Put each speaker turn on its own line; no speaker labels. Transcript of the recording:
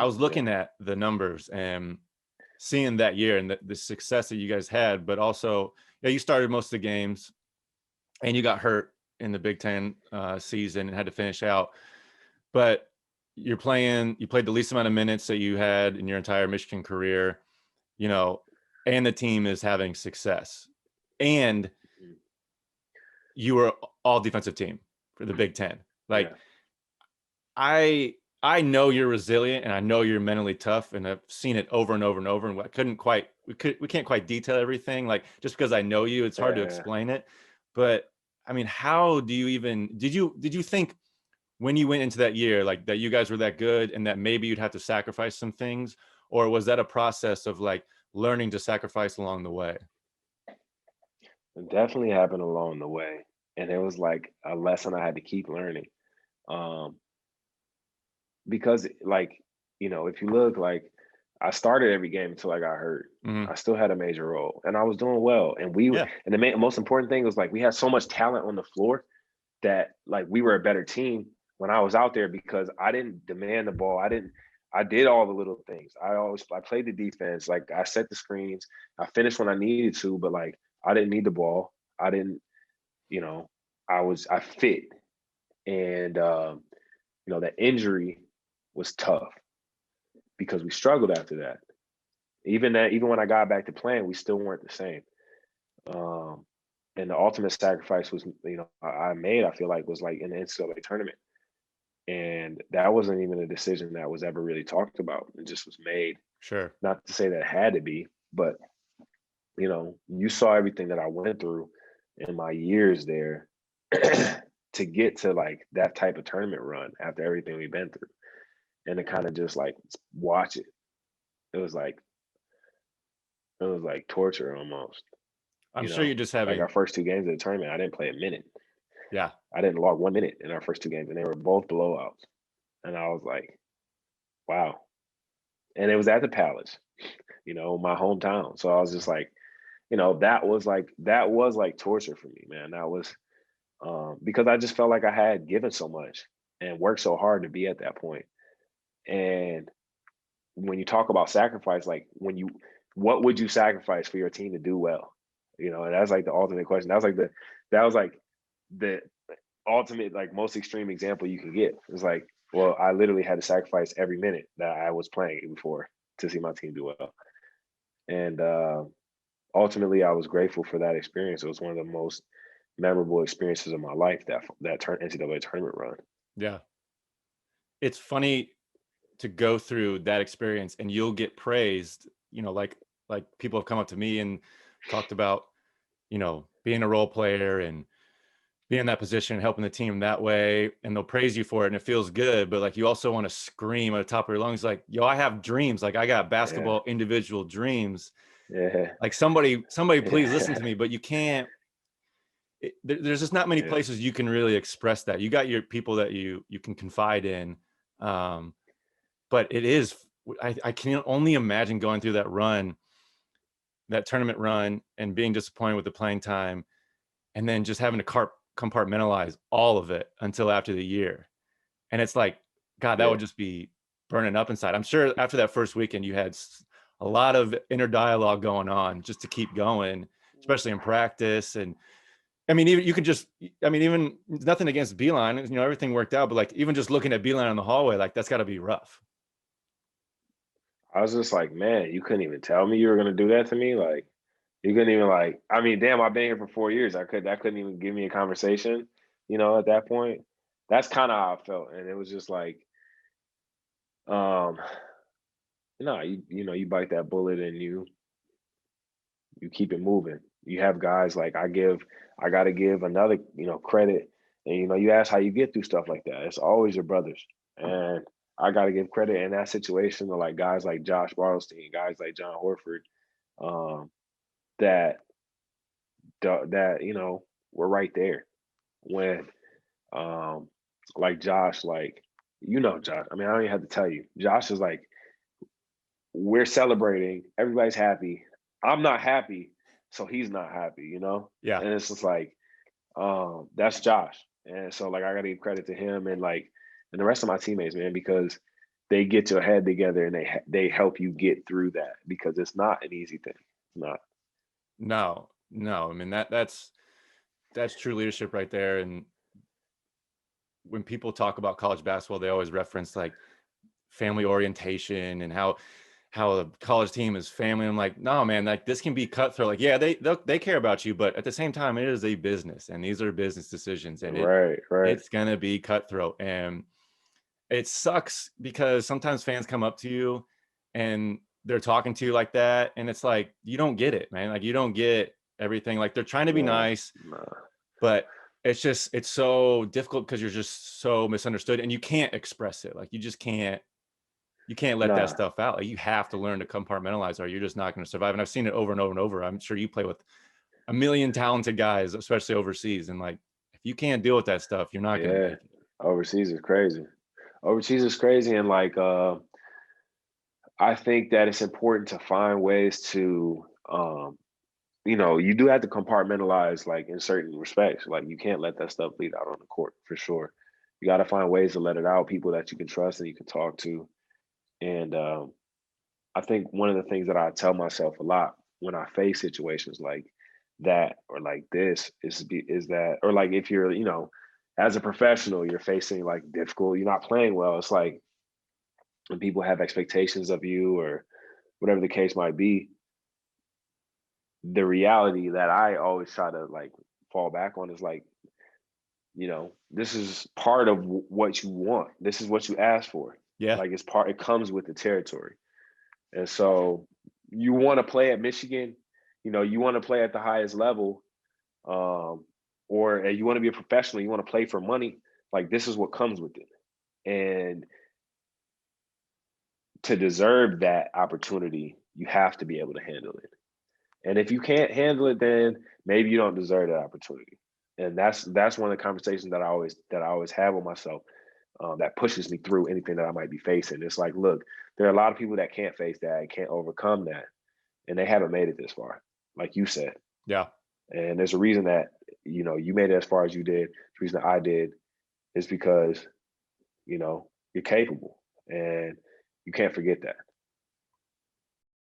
was looking at the numbers and seeing that year and the success that you guys had, but also, yeah, you started most of the games and you got hurt in the Big Ten season and had to finish out. But you played the least amount of minutes that you had in your entire Michigan career, you know, and the team is having success. And you were all defensive team for the Big Ten. Like,
Yeah.
I know you're resilient and I know you're mentally tough, and I've seen it over and over and over. And we can't quite detail everything. Like, just because I know you, it's hard to
Yeah.
explain it. But I mean, how do you even, did you think when you went into that year, like that you guys were that good and that maybe you'd have to sacrifice some things? Or was that a process of like learning to sacrifice along the way?
It definitely happened along the way. And it was like a lesson I had to keep learning. Um, because like, if you look like I started every game until I got hurt.
Hmm.
I still had a major role and I was doing well. And
Yeah.
the most important thing was like we had so much talent on the floor that like we were a better team when I was out there because I didn't demand the ball. I did all the little things. I played the defense. Like I set the screens. I finished when I needed to, but like I didn't need the ball. I didn't, you know, I fit. And that injury was tough because we struggled after that. Even when I got back to playing, we still weren't the same. Um, and the ultimate sacrifice was, I made, I feel like, was like in the NCAA tournament. And that wasn't even a decision that was ever really talked about. It just was made.
Sure.
Not to say that it had to be, but you saw everything that I went through in my years there to get to like that type of tournament run after everything we've been through. And to kind of just like watch it. It was like torture almost,
I'm sure you're just
like our
having,
first two games of the tournament, I didn't play a minute.
yeah.
I didn't log 1 minute in our first two games, and they were both blowouts. And I was like, wow. And it was at the Palace, my hometown. So I was just like, that was like torture for me, man. That was because I just felt like I had given so much and worked so hard to be at that point. And when you talk about sacrifice, like what would you sacrifice for your team to do well? And that's like the ultimate question. That was like the ultimate, like most extreme example you could get. It's like, well, I literally had to sacrifice every minute that I was playing before to see my team do well. And ultimately, I was grateful for that experience. It was one of the most memorable experiences of my life. That NCAA tournament run.
Yeah. It's funny to go through that experience and you'll get praised, like people have come up to me and talked about, being a role player and being in that position and helping the team that way, and they'll praise you for it and it feels good, but like you also want to scream at the top of your lungs like, yo, I have dreams, like I got
Yeah,
basketball individual dreams,
yeah,
like somebody please listen to
yeah,
me. But you can't, there's just not many
yeah.
places you can really express that. You got your people that you can confide in, um but it is, I can only imagine going through that tournament run and being disappointed with the playing time, and then just having to compartmentalize all of it until after the year. And it's like, God, that would
Yeah.
just be burning up inside. I'm sure after that first weekend, you had a lot of inner dialogue going on just to keep going, especially in practice. And I mean, even you could just, I mean, even nothing against Beeline, everything worked out, but like even just looking at Beeline in the hallway, like that's got to be rough.
I was just like, man, you couldn't even tell me you were gonna do that to me. Like, you couldn't even like. I mean, damn, I've been here for 4 years. That couldn't even give me a conversation. At that point, that's kind of how I felt, and it was just like, um, no, you bite that bullet and you keep it moving. You have guys like I got to give another credit, and you ask how you get through stuff like that. It's always your brothers, and I got to give credit in that situation to like guys like Josh Barlstein, guys like John Horford, um, that that were right there when um like Josh, like Josh. I mean, I don't even have to tell you. Josh is like, we're celebrating, everybody's happy. I'm not happy, so he's not happy.
Yeah.
And it's just like, that's Josh. And so like I gotta give credit to him and the rest of my teammates, man, because they get your head together and they help you get through that, because it's not an easy thing. It's not.
No. I mean, that's true leadership right there. And when people talk about college basketball, they always reference like family orientation and how the college team is family. I'm like, no, man, like this can be cutthroat. Like, yeah, they care about you, but at the same time, it is a business, and these are business decisions, and
Right.
it's gonna be cutthroat. And it sucks because sometimes fans come up to you and they're talking to you like that, and it's like you don't get it, man. Like you don't get everything. Like they're trying to be
No,
nice,
no.
but it's so difficult because you're just so misunderstood, and you can't express it. Like you can't let that
Nah.
stuff out. Like you have to learn to compartmentalize, or you're just not going to survive. And I've seen it over and over and over. I'm sure you play with a million talented guys, especially overseas. And like, if you can't deal with that stuff, you're not going to
Yeah.
make it.
Overseas is crazy. Overseas is crazy, and like I think that it's important to find ways to you do have to compartmentalize, like in certain respects. Like you can't let that stuff bleed out on the court for sure. You got to find ways to let it out, people that you can trust and you can talk to. And I think one of the things that I tell myself a lot when I face situations like that or like this is that, or like if you're, as a professional, you're facing like difficult, you're not playing well. It's like when people have expectations of you or whatever the case might be, the reality that I always try to like fall back on is like, this is part of what you want. This is what you asked for.
Yeah.
Like it comes with the territory. And so you want to play at Michigan, you want to play at the highest level, or you want to be a professional, you want to play for money. Like this is what comes with it. And to deserve that opportunity, you have to be able to handle it. And if you can't handle it, then maybe you don't deserve that opportunity. And that's one of the conversations that I always have with myself, that pushes me through anything that I might be facing. It's like, look, there are a lot of people that can't face that and can't overcome that, and they haven't made it this far, like you said.
Yeah.
And there's a reason that you made it as far as you did. The reason that I did is because you're capable, and you can't forget that.